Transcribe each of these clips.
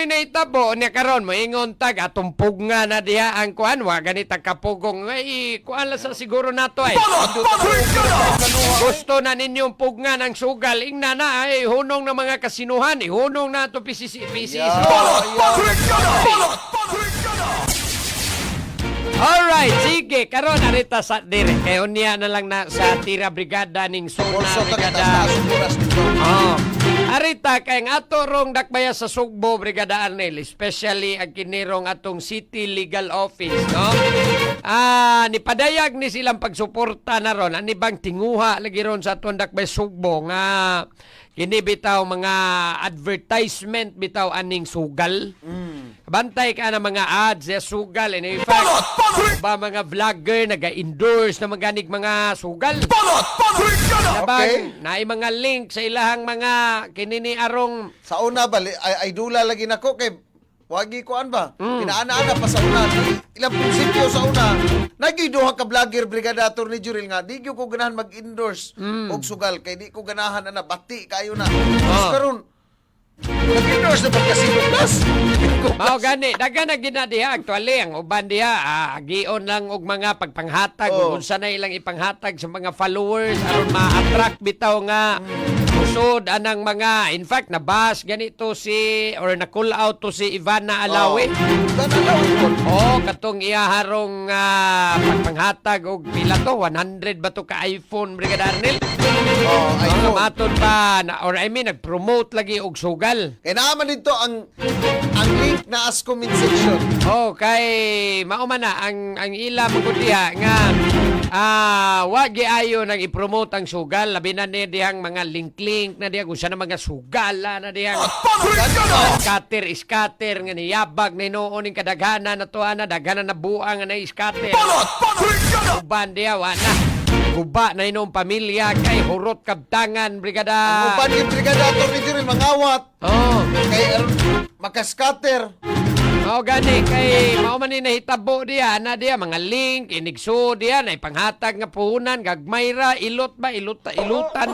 may naitabo niya karon mo ingon tag atong pugna na diha ang kuan wa ganita kapugong ay kuan la sa siguro nato ay. Gusto na ninyong pugna ng sugal ingna na ay hunong ng mga kasinuhan ihunong na to PCC. Alright, sige. Karon arita sa dire. Kayo niya na lang na sa tira brigada ning Sona brigada. Oh. Arita kay ang ato rong dakbaya sa Sugbo brigada Arnel, especially ang kinirong atong City Legal Office, no? Nipadayag ni silang pagsuporta na ron. Ani bang tinguha lagi ron sa atong dakbay Sugbo nga kini bitaw mga advertisement bitaw aning sugal. Bantay ka na mga ads sa sugal. And in fact, ba mga vlogger nag-endorse na maganig mga sugal. Okay. Naay mga link sa ilahang mga kinini arong Sa una ba, ay dula lagi nako kay wagi kuan ba? Inaana-ana pa sa una. Ilang prinsipyo sa una. Nagiduha ka vlogger brigada Attorney Juril nga di ko ganahan mag-endorse og sugal kay di ko ganahan na bati kayo na. Karon nag-endorse na pagkasino plus. mao gani dagan na gina diha actually ang uban diha agion lang og mga pagpanghatag kung unsa na ilang ipanghatag sa mga followers aron ma-attract bitaw nga usod anang mga in fact nabas ganito si or na-call out to si Ivana Alawi. Katong iyaharong pagpanghatag og pila to 100 ba to ka iPhone brigada Arnel. iPhone. Maton ba or I mean nag-promote lagi og sugal. Kaya naman dito ang link na as comment section. Kay mauman na ang ila mo diha nga wagi ayo nang i-promote ang sugal labi na ni dihang mga link na diha kung saan mga sugala na dihang scatter nga niyabag na inoon ning kadaghanan na to ana daghanan na buang nga na scatter. Uban diha wala guba na inyong pamilya kay hurot kabtangan brigada. Ang uban yung brigada Attorney Juril mangawat. Kay makaskater. Gani kay mao man ni nahitabo diha na diha mga link inigso diha na ipanghatag nga puhunan gagmayra ilutan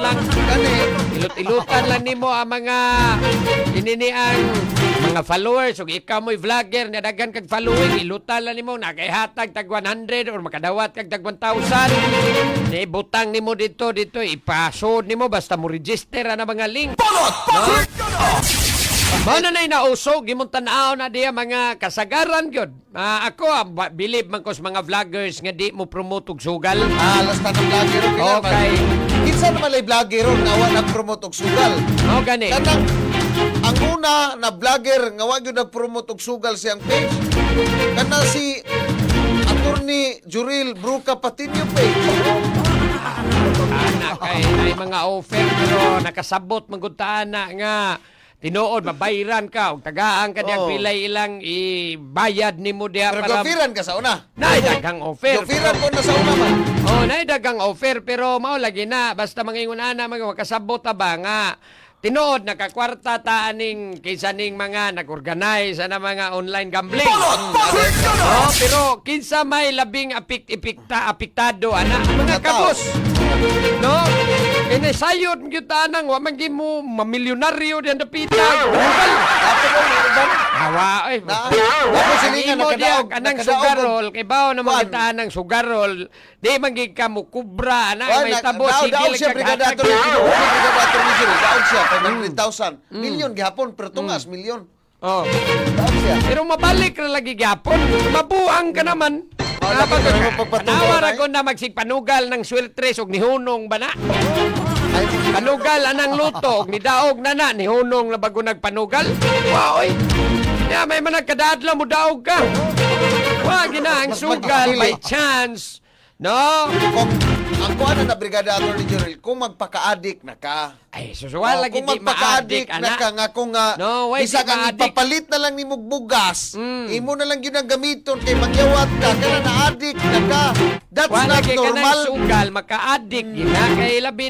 lang Gani ilutan lang nimo ang mga inini ang mga followers ug ikaw mo'y vlogger na daghan kag following ilutan lang nimo na kay hatag tag 100 or makadawat kag tag 1,000 ni butang nimo dito ipasod nimo basta mo register na mga link. Mana na inausog, gimong tanaw na diya mga kasagaran yun. Ako, believe man ko sa mga vloggers nga di mo promote og sugal. lasta ng vlogger. Okay. Kinsa naman ay vlogger nga wa nag-promote og sugal. Gani. Kanang ang una na vlogger nga wa gyud nag-promote og sugal siyang page. Kana si Attorney Juril Bruca Patinio page. Anak kay ay mga offer pero nakasabot magudtaan na nga tinuod mabayran ka og tagaan ka diang pilay ilang ibayad nimo diha Pero para gofiran ka sa una. naidagang offer. Gofiran ko na sa una man. Naidagang offer pero mao lagi na basta mangingon ana magkasabot ba nga tinuod nakakwarta ta aning kaysa ning mga nag-organize na mga online gambling. Pero kinsa may labing apektado ana mga kabos. No? Sayod gyud tanang wa man gyud mo mamilyonaryo diyan dapita. Hawa ay. Ako silingan nakadaog anang sugarol kay bawo na magitaan ng sugarol di man gyud ka mo kubra ana may tabo sige daog siya brigada Attorney Juril. Daog siya 500,000 million gihapon pero tungas milyon. Daog siya. Pero mabalik ra lagi gyapon. Mabuang ka naman. Nawar ako na magsigpanugal ng sweltres og nihunong ba na? Panugal anang luto og nidaog na nihunong na bago nagpanugal. Wow, oy. May managkadaadlaw mo daog ka. Wa gina ang sugal by chance. No? Ang kuha na brigada Attorney Juril, kung magpaka-addict na ka. Ay, susuwal lagi kung di ma-addict, na ka nga kung isa kang ipapalit na lang ni mong bugas, imo na lang yun ang gamiton kay magyawat ka, kana na-addict na ka. That's wala not kay normal. kanang sugal, maka-addict gina, kay labi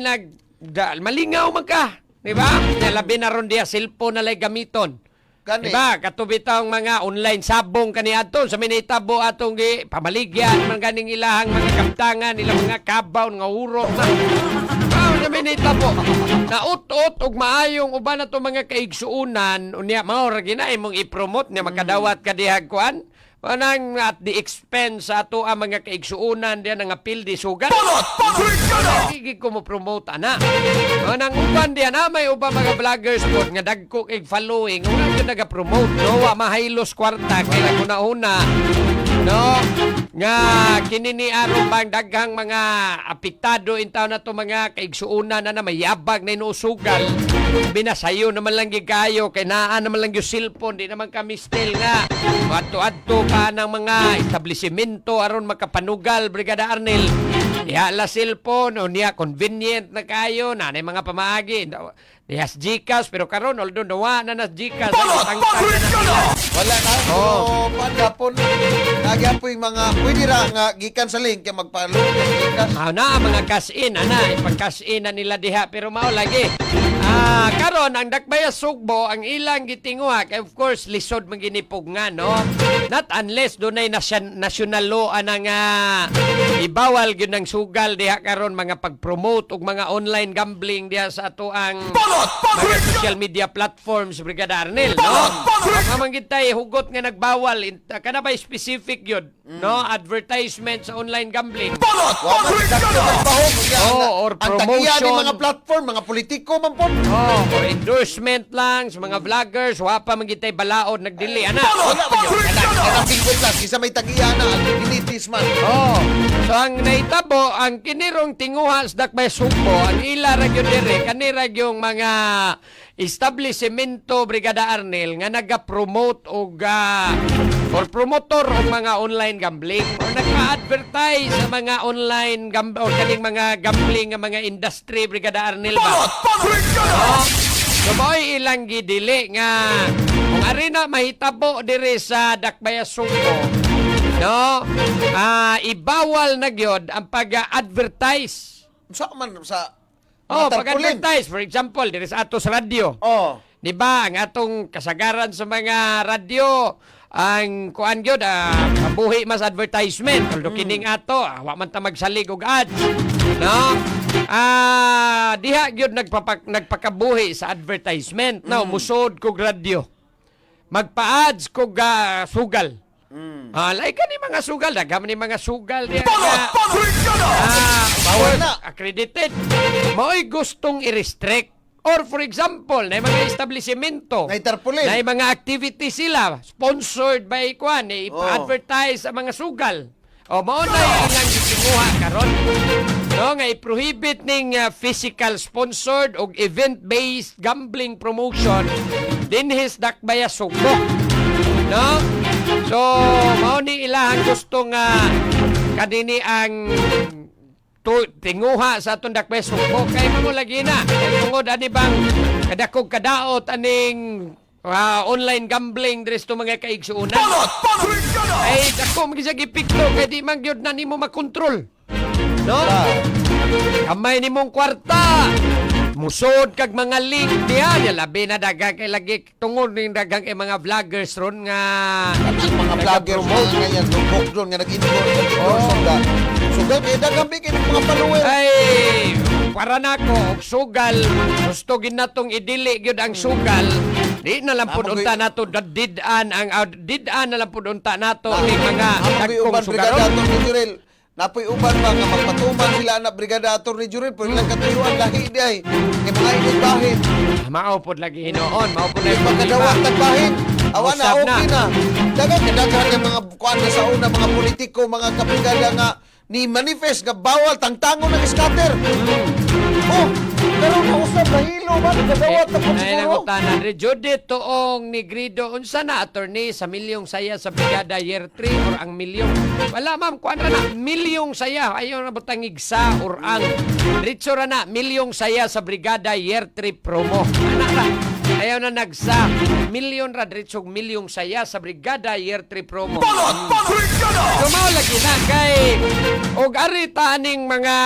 malingaw man ka. Diba? Labi na ron diya, cellphone na lang gamiton. Gani. Diba? Katubitang mga online sabong kaniadto sa minitabo atong pamaligyan man ganing ilahang mga kaptangan, ilang mga kabaw nga uro na. binita po. Naut-ut og maayong uban na to mga kaigsuunan unya mao ra gina imong i-promote niya makadawat ka dihag kuan. Manang at the expense sa ato ang mga kaigsuunan diyan nga pildi sugat. Hindi ko mo promote ana. Manang uban diyan may uban mga vloggers po nga dagko kay following wala gyud naga-promote no wa mahaylos kwarta kay una no nga kini ni aron bang daghang mga apektado in taon na to mga kaigsuunan na mayabag na inusugal binasayo naman lang gigayo kay naa naman lang yung cellphone di naman kami still nga adto pa ng mga establishmento aron makapanugal Brigada Arnel diha la cellphone o niya convenient na kayo na mga pamaagi dihas Gcash pero karon although nawa na nas Gcash tangtang na nila Wala na. So, padapon. Nagyapoy mga, pwede ra nga, gikan sa link, kaya magpalo. Na mga cash-in, ipag-cash in na nila diha, pero mao lagi. Karon ang Dakbayas Sugbo, ang ilang gitinguha, kay of course, lisod maginipog nga, no? Not unless dunay national law anang ibawal gyud ng sugal diha karon mga pag-promote og mga online gambling diha sa ato ang mga social media platforms, Brigada Arnel, no? Kamang gitay hugot nga nagbawal kana ba specific yun no advertisement sa online gambling or ang promotion tagiya mga platform mga politiko man po or endorsement lang sa mga vloggers wa pa magitay balaod nagdili ana wala ba yun kanang bingot lang kisa may tagiya na ang initis man so ang naitabo ang kinirong tinguha sa Dakbayas Sugbo ang ila ra gyud dire kanira yung mga establishmento Brigada Arnel nga naga-promote og or promotor og mga online gambling or nagpa-advertise sa mga online or kaning mga gambling nga mga industry Brigada Arnel ba. So boy ilang gidili nga kung ari na mahitabo diri sa Dakbayas Sugbo no ibawal na gyud ang pag-advertise sa man sa pag-advertise. For example, dito sa atos radyo. Di ba, ang atong kasagaran sa mga radyo, ang kuan gyud mabuhi mas advertisement. Although kining ato, wa man ta magsalig og ads. No? Diha gyud nagpakabuhi sa advertisement. Now, musod kog radyo. Magpa-ads kog sugal. Like ni mga sugal, dagam ni mga sugal diya. Bawal na. Accredited. Mao'y gustong i-restrict. Or for example, na mga establishmento, na mga activities sila, sponsored by Kwan, ipa-advertise sa mga sugal. Mao na ilang gitinguha karon. No, nga i-prohibit ning physical sponsored o event-based gambling promotion dinhis Dakbayas Sugbo. No? So, mao ni ilahang gusto nga kanini ang tinguha sa atong Dakbayas Sugbo kay mo lagi na tungod ani bang kadakog kadaot aning online gambling dres to mga kaigsuunan ay dako magisa gipikto kay di man gyud na nimo makontrol no kamay nimong kwarta musod kag mga link diha labi na dagang kay lagi tungod ning dagang kay mga vloggers ron nga mga vloggers mo ngayon tungkol doon nga nag-endorse sugal kay dagang kay mga follower ay para nako og sugal gusto ginatong idili gyud ang sugal di na lang pud unta nato didan ang didan na lang pud unta nato ni mga dagkong sugaron napoy uban ba nga magpatuman sila na Brigadator ni Jurel pero lang katuyuan lahi di ay kay mga init bahin mao pod lagi hinoon mao pod lagi magkadawat tagbahin awan na okay na dagan yung mga kuan sa una mga politiko mga kabrigada nga ni manifest nga bawal tangtangon ng scatter pero nausap nahilo ba nagkadawat na po siguro Andre Judith Toong Negrido unsa na attorney sa milyong saya sa Brigada Year 3 or ang milyong wala ma'am kuan ra na milyong saya ayo na butang igsa or ang diretso ra na milyong saya sa Brigada Year 3 promo ana ra ayaw na nagsa milyon ra diretso milyong saya sa Brigada Year 3 promo mao lagi na kay og arita aning mga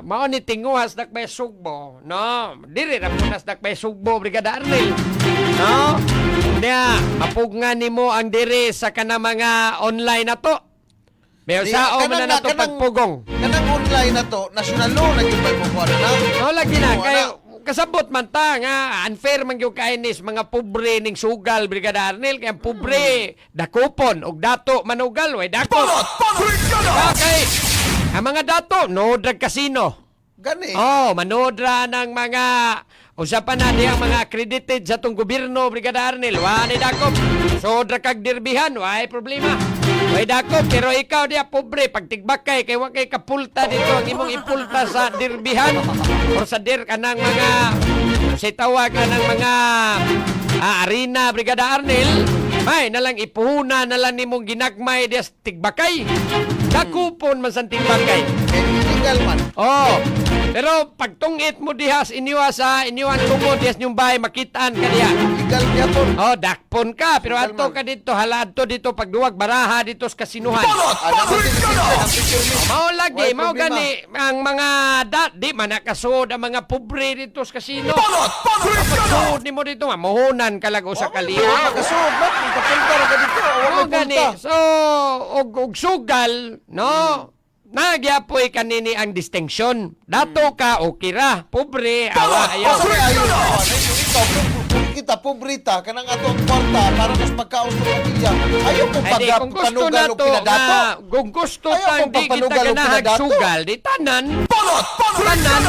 mao ni tinguhas Dakbayas Sugbo no diri ra punas Dakbayas Sugbo Brigada Arnel no niya mapugngan nimo ang diri sa kana mga online nato Pero sa man na nato pagpugong. Kanang online na to, national law na yung magkukuha na. No, lagi na. Oo, Kayo, kasabot man ta nga unfair man yung kainis mga pobre ning sugal Brigada Arnel kaya pobre dakopon og dato manugal way dakop. Okay. Ang mga dato no drag casino. Gani. Oh, manodra ng mga usapan na ang mga accredited sa tong gobyerno Brigada Arnel. Wa ni dakop. So dra kag dirbihan way problema. Way dakop pero ikaw dia pobre pagtigbakay kay wa kay kapulta dito ang imong ipulta sa dirbihan or sa dir kanang mga say tawag ka ng mga arena Brigada Arnel. May nalang ipuhuna nalang nimong ginagmay dia tigbakay. Dakupon man sa tigbakay. Illegal man. Oh. Pero pagtungit mo dihas iniwan tungod dihas yung bahay makitaan ka diha. Illegal niya po. Oh, dakpon ka pero Illegal ato man. ka dito halado dito pagduwag baraha dito sa kasinuhan. Ano mo sinisip Mao lagi, Why mao problema? gani ang mga di man nakasud ang mga pobre dito sa kasino. Kapasud nimo dito mahunan ka lang sa kaliwa. Makasud na. Kapunta ra ka dito. Mao Wala gani. punta. So og sugal, no? Nagyapoy kanini ang distinction. Dato ka okay ra, pobre awa ayaw. Kasi ayaw na. Ikaw, kung kita pobrita, kanang ato ang kwarta para mas pagkaos ng pamilya. Ayaw kong Ay, di, kung gusto panugal na o to, pinadato. kung gusto Ayaw tang kong di kita papanugal o ganahag pinadato. sugal, di tanan. Tanan.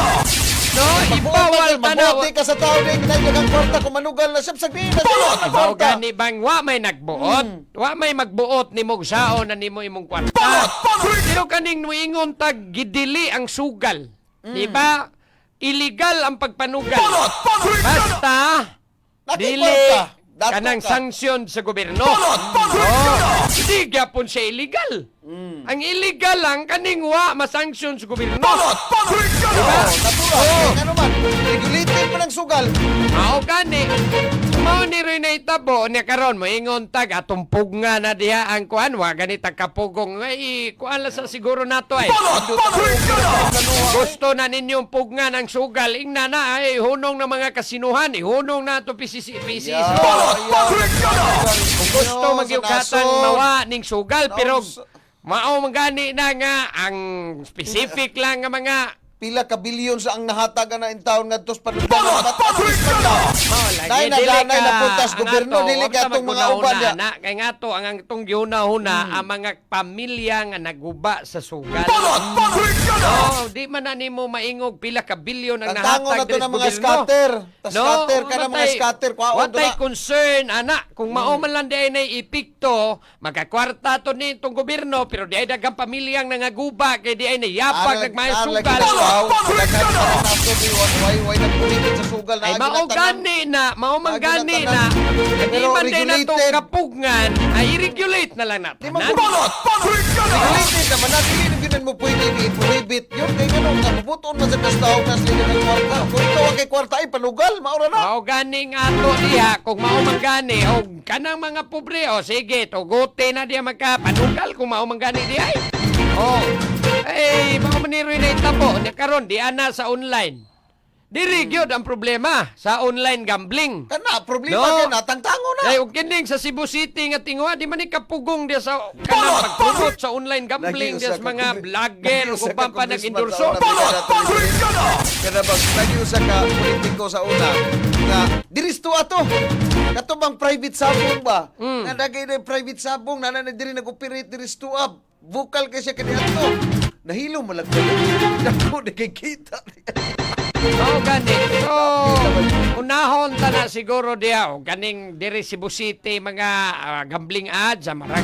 No, Ibawal ibawal tanaw. mabuti ka sa tao na ginaglag ang kwarta kung manugal na siya sa na siya ang Ibaw kwarta. gani bang wa may nagbuot, wa may magbuot ni mong saon na nimo imong kwarta. Pero kaning nuingon tag gidili ang sugal. Di ba? Illegal ang pagpanugal. Basta dili Nakikwarta. Dato kanang ka. sanksyon sa gobyerno. Oh, hindi gyapon siya illegal. Ang illegal lang kaning wa masanksyon sa gobyerno. Diba? Natural. Ano man, regulated pa ng sugal. Mao gani. Mao ni rin na itabo niya karon mo ingon tag atong pugnga na diha ang kuan wa gani tag kapugong ay kuan la sa siguro nato ay. Gusto na ninyong pugnga ng sugal ingna na ay hunong ng mga kasinuhan ihunong na to PCC. Gusto magyukatan mawa ning sugal pero mao man gani na nga ang specific lang nga mga Pila ka bilyon sa ang nahatag na in taon nga tos panugal. At-at-least man lang. Nay dili naganay ka- na puntas ang gobyerno, ato, dili huwag ka sa itong mga maguna-una, uban niya. na. Kaya nga to, ang itong gihuna-huna, ang mga pamilya nga naguba sa sugal. No, di man na nimo maingog pila ka bilyon ang Tantango na nahatag to diri sa ng mga gobyerno. scatter. Scatter ka ng mga scatter. Watay concern, anak. Kung mao man lang di ay na ipikto, magkakwarta to ni itong gobyerno, pero di ay dagang pamilyang nangaguba, kaya di ay nayapag, nagmahal sugal. Why nagpulitin sa sugal na Ay mao gani na, mao man gani na. Hindi Pero man din na to regulated. kapugngan, ay i-regulate na lang Di natin. man regulated naman na dili na ginan mo pwede i-prohibit. Yun kay ganun ka mabuton man sa kastaw na sila ng kwarta. Kung ikaw ang kay kwarta ay panugal, maura na. Mao gani nga to diha, kung mao man gani, o kanang mga pobre, o sige, tugote na diha magkapanugal kung mao man gani diha. Oh, ay, mao man ni na itabo, ni karon di ana sa online. Diri gyud ang problema sa online gambling. Kana problema No. no. Tangtango na. Ay, og kining sa Cebu City nga tingwa, di man ni kapugong dia sa kanang pagpromote sa online gambling dia sa mga vlogger ug uban pa nag-endorso. Kada bang nag-usa ka politiko sa una nga diristo ato. Kato bang private sabong ba? Nga dagay na private sabong na diri nag-operate diristo up. Vocal kay siya kani ato. Nahilo mo lang dako nakikita. Oo, gani. So, unahon ta na siguro diya, o ganing diri Cebu City, mga gambling ads, sa marag.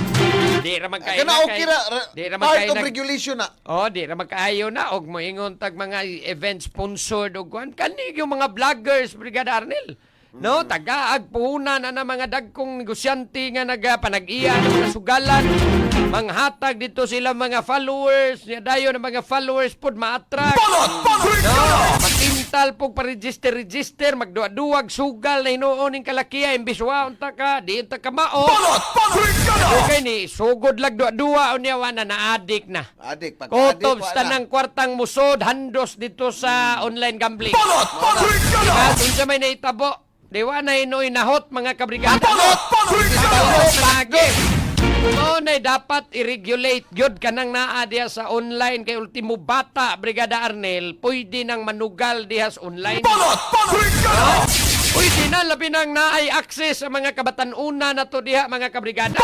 Di ra magkain Kana okay ra. Di ra Part magkain of regulation na. Oh, di ra magkaayo na og moingon tag mga event sponsored og kuan kani yung mga vloggers Brigada Arnel. No, tagaag puhunan na mga dagkong negosyante nga nagapanag-iya ng mga sugalan. Manghatag dito sila mga followers, dayon ng mga followers pod ma-attract. No, matintal pog pa-register, magduwa-duwag sugal na hinuon ning kalakiya imbis wa unta ka, di unta ka mao. Okay ni sugod lag duwa-duwa unya wa na na-addict na. Adik pag Kotob sa tanang kwartang musod, handos dito sa online gambling. Diba? Kung sa may naitabo, diwa na inoy nahot mga kabrigada. Panahot! Panahot! So, na dapat i-regulate gyud kanang naa diha sa online kay ultimo bata Brigada Arnel pwede nang manugal diha sa online. Pwede na labi nang naay access sa mga kabatan-una na to diha mga kabrigada.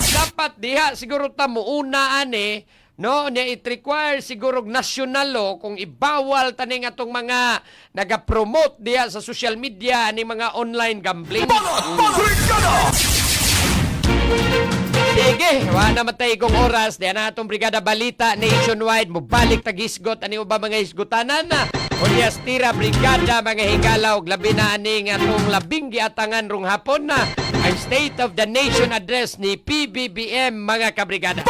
Dapat diha siguro ta muuna ani no niya it require siguro national law kung ibawal tani nga tong mga naga-promote diha sa social media ni mga online gambling. Sige, wala matay kong oras. Diyan na itong Brigada Balita nationwide. Mubalik tagisgot. Ano ba mga isgutanan na? Unyas tira, Brigada, mga higalaw. Labi na aning atong labing giatangan rong hapon na. Ang State of the Nation Address ni PBBM, mga kabrigada.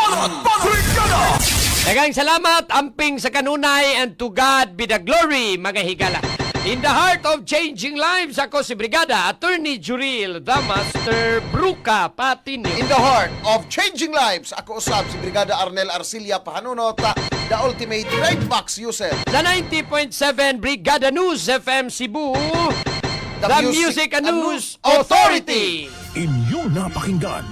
Dagang salamat, amping sa kanunay, and to God be the glory, mga higala. In the heart of changing lives, ako si Brigada Attorney Juril, the Master Bruca Patinio. In the heart of changing lives, ako usab si Brigada Arnel Arcilia Pahanunot, the ultimate right box user. Sa 90.7 Brigada News FM Cebu, the Music and News Authority. Inyong napakinggan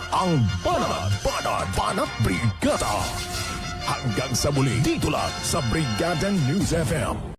ang Banat Brigada. Hanggang sa muli, dito lang sa Brigada News FM.